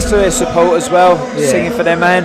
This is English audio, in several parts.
to their support as well, singing for their man.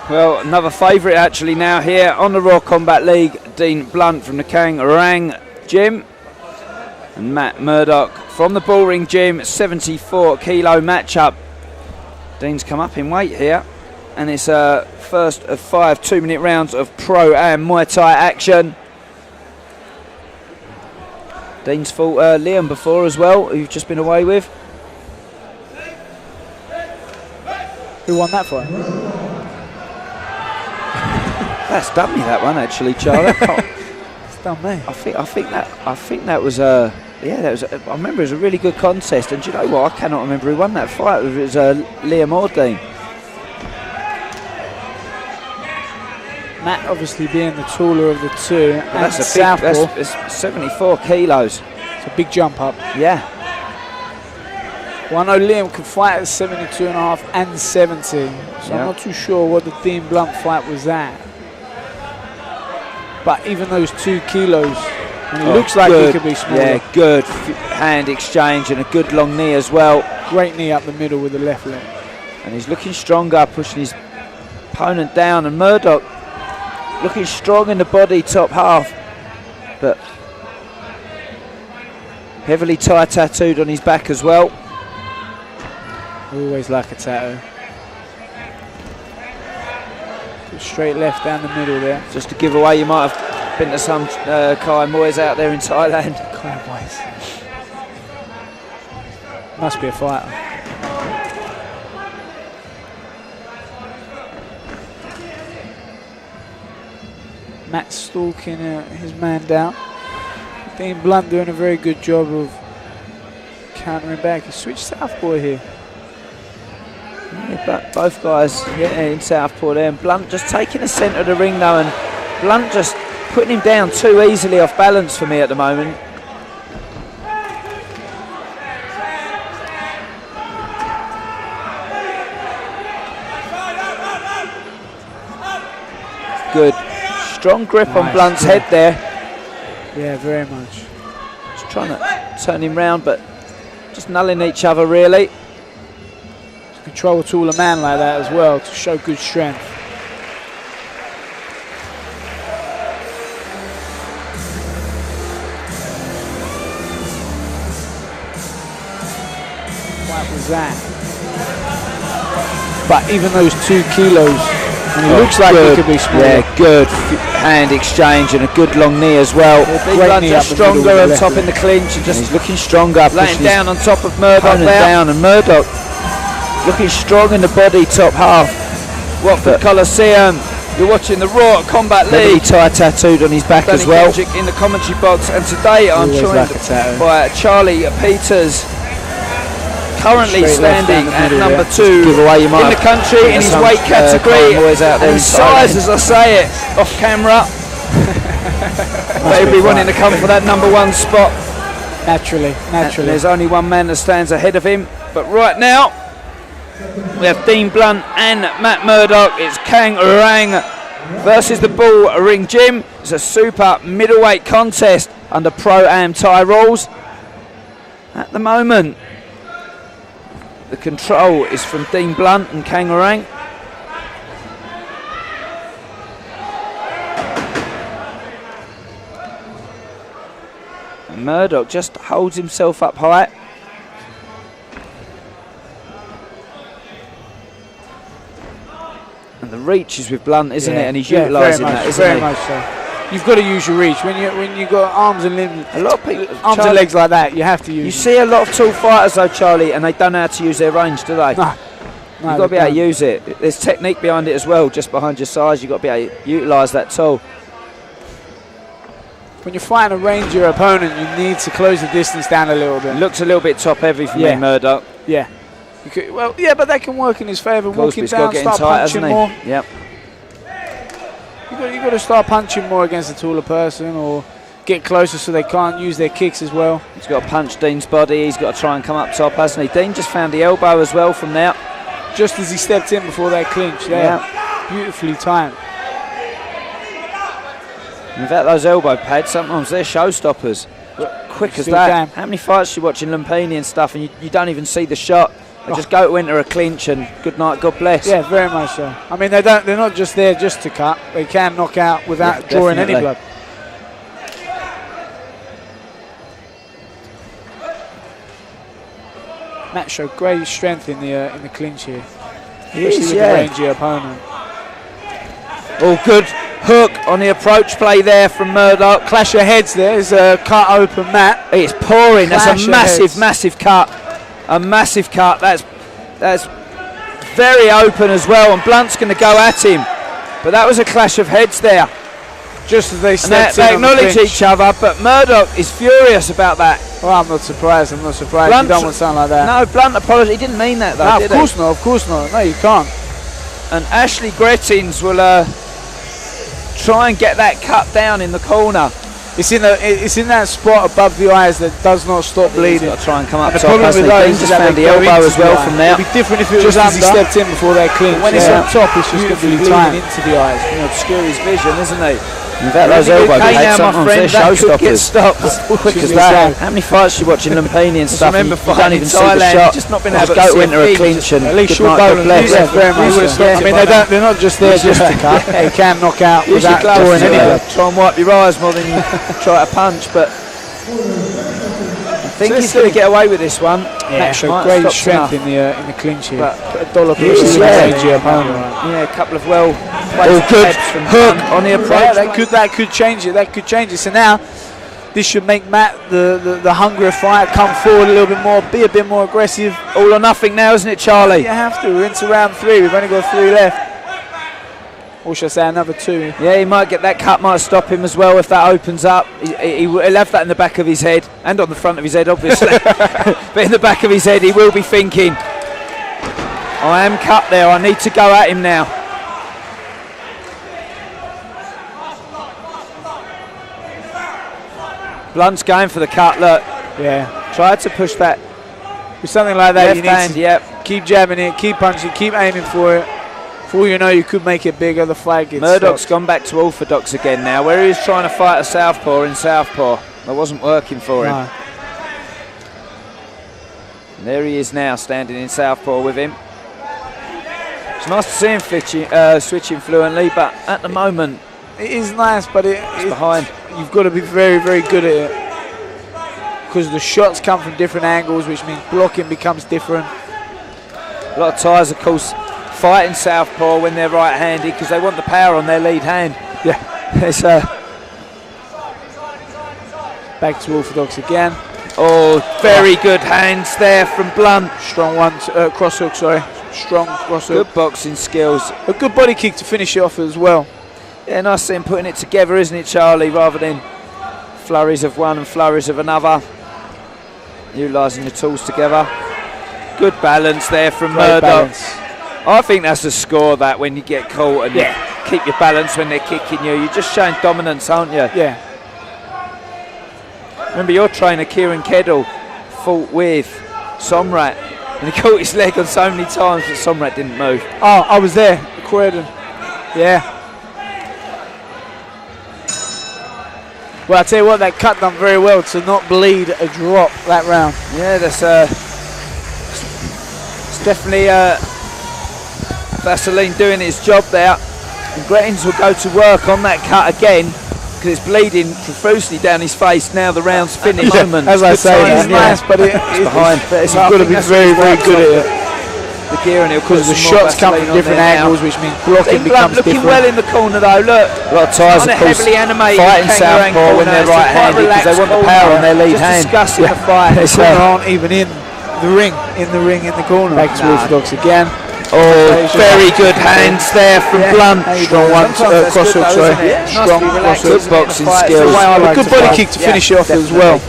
Well, another favourite actually now here on the Raw Combat League, Dean Blunt from the Kangarang Gym, and Matt Murdoch from the Bullring Gym, 74 kilo matchup. Dean's come up in weight here, and it's first of 5 2-minute rounds of Pro and Muay Thai action. Dean's fought Liam before as well, who you've just been away with. Who won that fight? That's done me, that one actually, Charlie. It's done me. I think that was I remember it was a really good contest, and do you know what? I cannot remember who won that fight. It was Liam or Dean. Matt obviously being the taller of the two, and that's a southpaw. big. That's 74 kilos. It's a big jump up. Yeah. Well, I know Liam could fight at 72.5 and 70, so I'm not too sure what the Dean Blunt fight was at. But even those 2 kilos, and it looks like he could be smaller. Yeah, good hand exchange and a good long knee as well. Great knee up the middle with the left leg. And he's looking stronger, pushing his opponent down. And Murdoch looking strong in the body, top half, but heavily Thai tattooed on his back as well. Always like a tattoo. Straight left down the middle there. Just to give away, you might have been to some Kai Moyes out there in Thailand. Kai Moyes. Must be a fighter. Matt stalking his man down. Dean Blunt doing a very good job of countering back. He switched southpaw here. Yeah, but both guys in southpaw there, and Blunt just taking the centre of the ring though, and Blunt just putting him down too easily off balance for me at the moment. Good, strong grip on Blunt's head there. Yeah, very much. Just trying to turn him round, but just nulling each other really. Control a taller man like that as well to show good strength. What was that? But even those 2 kilos, and it looks like it could be smaller. Yeah, good hand exchange and a good long knee as well. Blunt just stronger on top in the clinch, and just looking stronger, laying down on top of Murdoch down, and Murdoch looking strong in the body, top half. Watford Coliseum. You're watching the Raw Combat Heavily League. tie tattooed on his back as well. Kendrick in the commentary box, and today I'm Always joined like a tattoo. by Charlie Peters, currently Straight left standing down the at middle number there. 2 Giveaway, you might in the country in his weight category. boys out there And his size, as I say it, off camera. But he'll be wanting to come for that number 1 spot. Naturally. And there's only one man that stands ahead of him. But right now, we have Dean Blunt and Matt Murdoch. It's Kang Orang versus the Bull Ring Gym. It's a super middleweight contest under Pro-Am Thai rules. At the moment, the control is from Dean Blunt and Kang Orang. And Murdoch just holds himself up high. And the reach is with Blunt, isn't it? And he's utilising that, isn't very he? much so. You've got to use your reach when you got arms and limbs, A lot of people, arms and legs like that. You have to use. you see a lot of tall fighters though, Charlie, and they don't know how to use their range, do they? No, You've got to be able to use it. There's technique behind it as well, just behind your size. You've got to be able to utilise that tool. When you're fighting a rangier opponent, you need to close the distance down a little bit. Looks a little bit top heavy for Yeah. me, Murdoch. Yeah. You could, well, yeah, but that can work in his favour. Walking Cosby's got down, to get in start tight, punching hasn't more. he? Yep. You got to start punching more against a taller person, or get closer so they can't use their kicks as well. He's got to punch Dean's body. He's got to try and come up top, hasn't he? Dean just found the elbow as well from there. Just as he stepped in before that clinch, there, beautifully timed. In fact, those elbow pads, sometimes they're showstoppers. Quick as Still that. can. How many fights you watch in Lumpini and stuff, and you don't even see the shot? They just go to enter a clinch, and good night, God bless. Yeah, very much so. I mean, they're not just there just to cut. They can knock out without drawing any definitely. blood. Matt showed great strength in the clinch here, He especially is, with yeah. the rangy opponent. Oh, good hook on the approach play there from Murdoch. Clash of heads there is a cut open Matt. It's pouring. That's Clash a of massive, heads. massive cut. A massive cut. That's very open as well, and Blunt's going to go at him. But that was a clash of heads there. Just as they And stepped they in on the acknowledge clinch. each other, but Murdoch is furious about that. Well, I'm not surprised. You Blunt's- don't want something like that. No, Blunt apologised. He didn't mean that though, No, did of course not. Of course not. No, you can't. he? And Ashley Grettins will try and get that cut down in the corner. It's in that spot above the eyes that does not stop He's bleeding. got to try and come up And the top. problem hasn't with he? those Dean is just that found they the go elbow into as the well eye. from there. It'd be different if it Just was as he under. stepped in before that clinch. When it's Yeah. up top, it's just going to be Beautifully bleeding timed. into the eyes. You know, obscure his vision, isn't he? In fact, Those elbow okay pads, now, my sometimes friend, they're that could get showstoppers. stopped. Quick as Just that. like- How many fights you watch in Lumpini and stuff? remember You don't fighting even in see the Thailand, shot. just not been Just able to go see into a a big- clinch and At least good short night, bow God and bless. yeah, very much. so. I mean, they're not just there just to cut. They can knock out Use your without gloves drawing to any blood. try and wipe your eyes more than you try to punch, but I think he's going to get away with this one. Matt showed Might great stop strength enough. in the clinch here. But Put a dollar Yes, push yeah. rangy opponent. Yeah, a couple of well Oh, placed good heads from hook Blunt on the approach. Yeah, that could change it. That could change it. So now, this should make Matt the hungrier fighter come forward a little bit more, be a bit more aggressive. All or nothing now, isn't it, Charlie? You have to. We're into round 3. We've only got 3 left. Or should I say another 2? Yeah, he might get that cut, might stop him as well if that opens up. He'll have that in the back of his head and on the front of his head, obviously. But in the back of his head, he will be thinking, I am cut there, I need to go at him now. Blunt's going for the cut, look. Yeah. Tried to push that With something like that, left you need hand, to yep. keep jabbing it, keep punching, keep aiming for it. For all you know, you could make it bigger. The fight gets Murdoch's stopped. gone back to orthodox again now, where he was trying to fight a southpaw in southpaw. That wasn't working for him. No. And there he is now, standing in southpaw with him. It's nice to see him switching fluently, but at the moment, It is nice, but it's behind. You've got to be very, very good at it. Because the shots come from different angles, which means blocking becomes different. A lot of Thais, of course, fight in southpaw when they're right-handed because they want the power on their lead hand. Yeah. It's Back to orthodox again. very good hands there from Blunt. Strong one, cross hook, sorry. strong cross hook. Good boxing skills. A good body kick to finish it off as well. Yeah, nice him putting it together, isn't it, Charlie, rather than flurries of one and flurries of another. Utilising the tools together. Good balance there from Murdoch. I think that's the score, that when you get caught and you keep your balance when they're kicking you. You're just showing dominance, aren't you? Yeah. Remember your trainer, Kieran Keddle, fought with Somrat and he caught his leg on so many times that Somrat didn't move. Oh, I was there. Croydon. Yeah. Well, I tell you what, that cut done very well to not bleed a drop that round. Yeah, that's it's definitely Vaseline doing his job there. And Grettins will go to work on that cut again because it's bleeding profusely down his face. Now the round's finished. As I say, it's nice, but it's behind. It's got to be very, very good at it. The gear and he'll because the shots come from different angles, which means blocking becomes looking different. well in the corner though. Look, a lot of Thais, of course, fighting southpaw when they're right-handed because they want the power on their lead hand. Discussing the fight. They aren't even in the ring, in the corner. Back to orthodox again. Oh, very good hands there from Blunt. Strong one, cross hook, sorry. Strong cross hook. Good boxing skills. A good body kick to finish it off as well.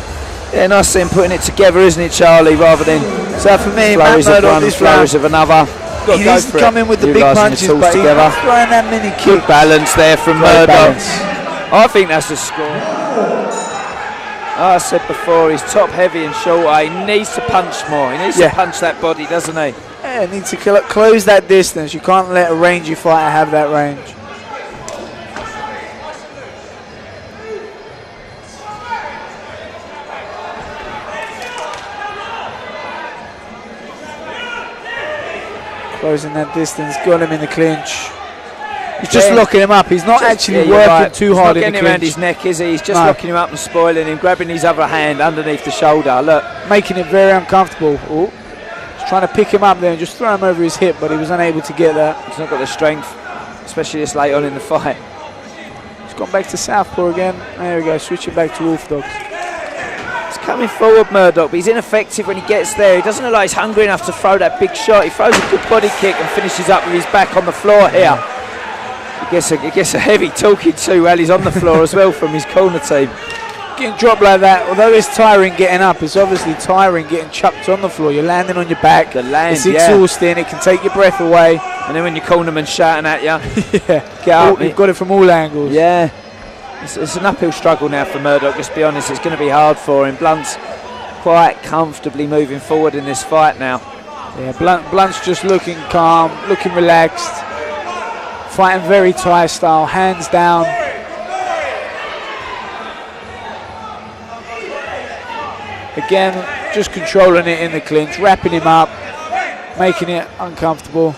Yeah, nice him putting it together, isn't it, Charlie? Rather than so for me, flurries of one, flurries of another. He needs to come in with the big punches, but he's not throwing that many kicks. Good balance there from Murdoch. I think that's the score. I said before, he's top heavy and short. He needs to punch more. He needs to punch that body, doesn't he? Yeah, he needs to close that distance. You can't let a rangy fighter have that range. Closing that distance, got him in the clinch. He's just locking him up. He's not actually working too hard in the clinch. He's not getting around his neck, is he? He's just locking him up and spoiling him, grabbing his other hand underneath the shoulder. Look, making it very uncomfortable. Oh, he's trying to pick him up there and just throw him over his hip, but he was unable to get that. He's not got the strength, especially this late on in the fight. He's gone back to southpaw again. There we go, switching back to orthodox. Coming forward, Murdoch, but he's ineffective when he gets there. He doesn't look like he's hungry enough to throw that big shot. He throws a good body kick and finishes up with his back on the floor here. He gets a heavy talking to while he's on the floor as well from his corner team. Getting dropped like that, although it's tiring getting up, it's obviously tiring getting chucked on the floor. You're landing on your back. It's exhausting. It can take your breath away. And then when your cornerman's shouting at you, get up. You've got it from all angles. Yeah. It's an uphill struggle now for Murdoch, let's be honest. It's going to be hard for him. Blunt's quite comfortably moving forward in this fight now. Yeah, Blunt's just looking calm, looking relaxed, fighting very Thai style, hands down. Again, just controlling it in the clinch, wrapping him up, making it uncomfortable.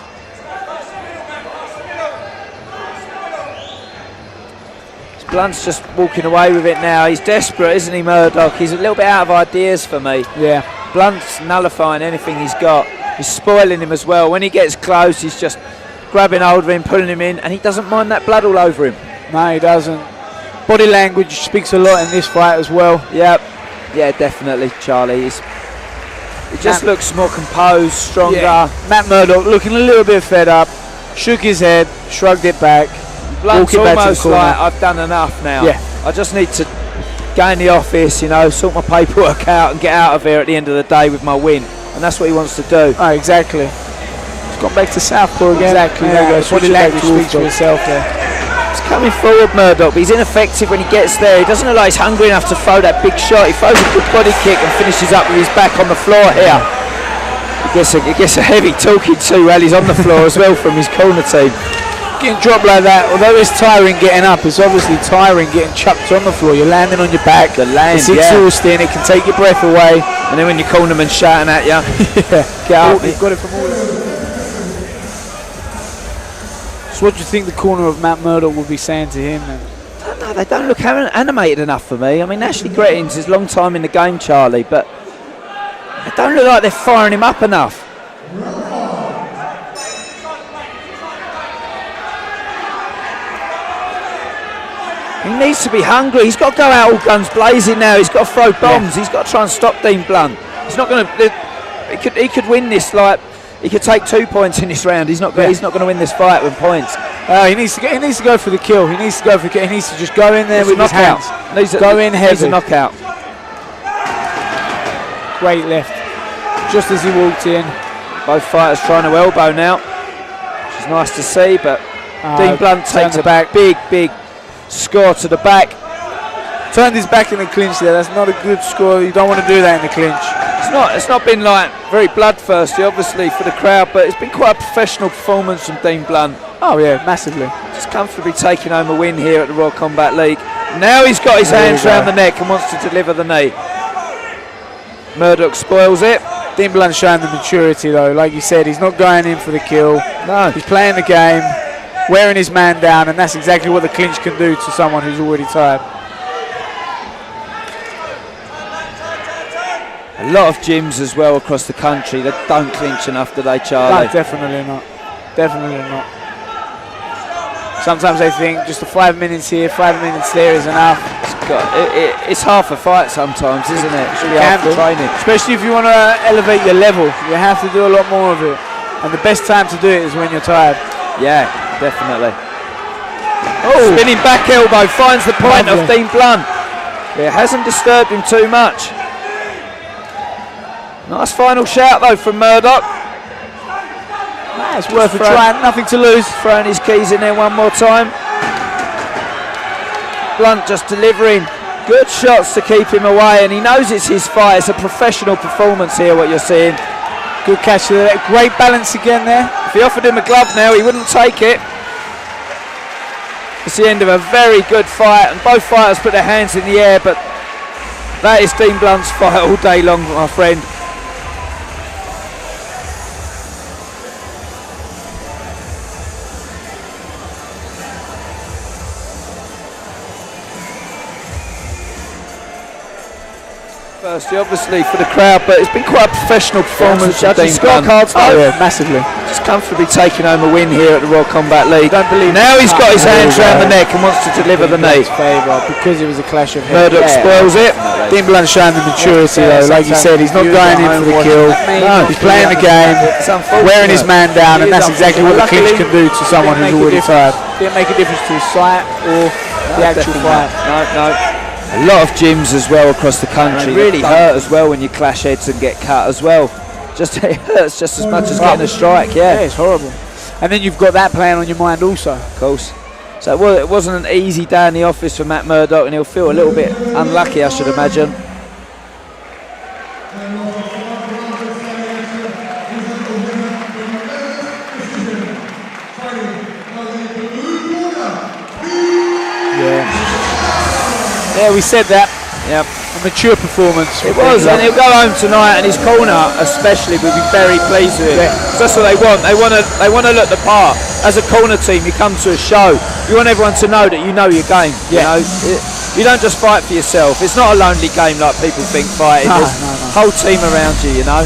Blunt's just walking away with it now. He's desperate, isn't he, Murdoch? He's a little bit out of ideas for me. Yeah. Blunt's nullifying anything he's got. He's spoiling him as well. When he gets close, he's just grabbing hold of him, pulling him in, and he doesn't mind that blood all over him. No, he doesn't. Body language speaks a lot in this fight as well. Yep. Yeah, definitely, Charlie. He just looks more composed, stronger. Yeah. Matt Murdoch looking a little bit fed up, shook his head, shrugged it back. Blunt's almost like, I've done enough now. Yeah. I just need to go in the office, you know, sort my paperwork out and get out of here at the end of the day with my win. And that's what he wants to do. Oh, exactly. He's gone back to southpaw again. Exactly. There you go. Body language speaks for itself there. He's coming forward, Murdoch, but he's ineffective when he gets there. He doesn't look like he's hungry enough to throw that big shot. He throws a good body kick and finishes up with his back on the floor here. He gets a heavy talking to while he's on the floor as well from his corner team. Getting dropped like that, although it's tiring getting up, it's obviously tiring getting chucked on the floor. You're landing on your back. It's exhausting. It can take your breath away. And then when your cornerman's shouting at you, get up. You've got it from all. So what do you think the corner of Matt Murdoch will be saying to him then? I don't know, they don't look animated enough for me. I mean, Ashley Grettins is a long time in the game, Charlie, but they don't look like they're firing him up enough. He needs to be hungry. He's got to go out all guns blazing now. He's got to throw bombs. He's got to try and stop Dean Blunt. He's not going to. He could win this like he could take 2 points in this round. He's not going to win this fight with points. He needs to go for the kill. He needs to go for the kill. He needs to just go in there with his hands. Go in heavy. Needs a knockout. Great left. Just as he walked in. Both fighters trying to elbow now, which is nice to see, but Dean Blunt takes a big score to the back. Turned his back in the clinch there. That's not a good score. You don't want to do that in the clinch. It's not been like very bloodthirsty, obviously, for the crowd, but it's been quite a professional performance from Dean Blunt. Oh yeah, massively. Just comfortably taking home a win here at the Royal Combat League. Now he's got his hands around the neck and wants to deliver the knee. Murdoch spoils it. Dean Blunt showing the maturity though. Like you said, he's not going in for the kill. No. He's playing the game, wearing his man down, and that's exactly what the clinch can do to someone who's already tired. A lot of gyms as well across the country that don't clinch enough, do they, Charlie? No, definitely not. Definitely not. Sometimes they think just the 5 minutes here, 5 minutes there is enough. It's half a fight sometimes, isn't it? It's really hard training. Especially if you want to elevate your level. You have to do a lot more of it. And the best time to do it is when you're tired. Yeah, definitely. Oh, spinning back elbow finds the point of Dean Blunt. It hasn't disturbed him too much. Nice final shout though from Murdoch. It's worth a try, nothing to lose. Throwing his keys in there one more time. Blunt just delivering good shots to keep him away, and he knows it's his fight. It's a professional performance here, what you're seeing. Good catch there. Great balance again there. If he offered him a glove now, he wouldn't take it. It's the end of a very good fight, and both fighters put their hands in the air, but that is Dean Blunt's fight all day long, my friend. Firstly, obviously for the crowd, but it's been quite a professional performance. Judging scorecards, massively. Just comfortably taking home a win here at the Royal Combat League. Don't believe now he's got his hands around the neck and wants to deliver the knee. Because it was a clash of heads. Murdoch spoils it. Dean Blunt showing the maturity though. Like you said, he's not going in for the kill. No, he's playing the game, wearing his man down, and that's exactly what the clinch can do to someone who's already tired. Didn't make a difference to his sight or the actual fight. No. A lot of gyms as well across the country. It really hurt as well when you clash heads and get cut as well. It hurts just as much as getting a strike. Yeah, it's horrible. And then you've got that playing on your mind also. Of course. So it wasn't an easy day in the office for Matt Murdoch, and he'll feel a little bit unlucky, I should imagine. Yeah, we said that. Yep. A mature performance. It was, and he'll go home tonight, and his corner especially will be very pleased with it. Yeah. That's what they want. They want to look the part. As a corner team, you come to a show, you want everyone to know that you know your game. Yeah. You don't just fight for yourself. It's not a lonely game like people think fighting. There's a whole team around you, you know.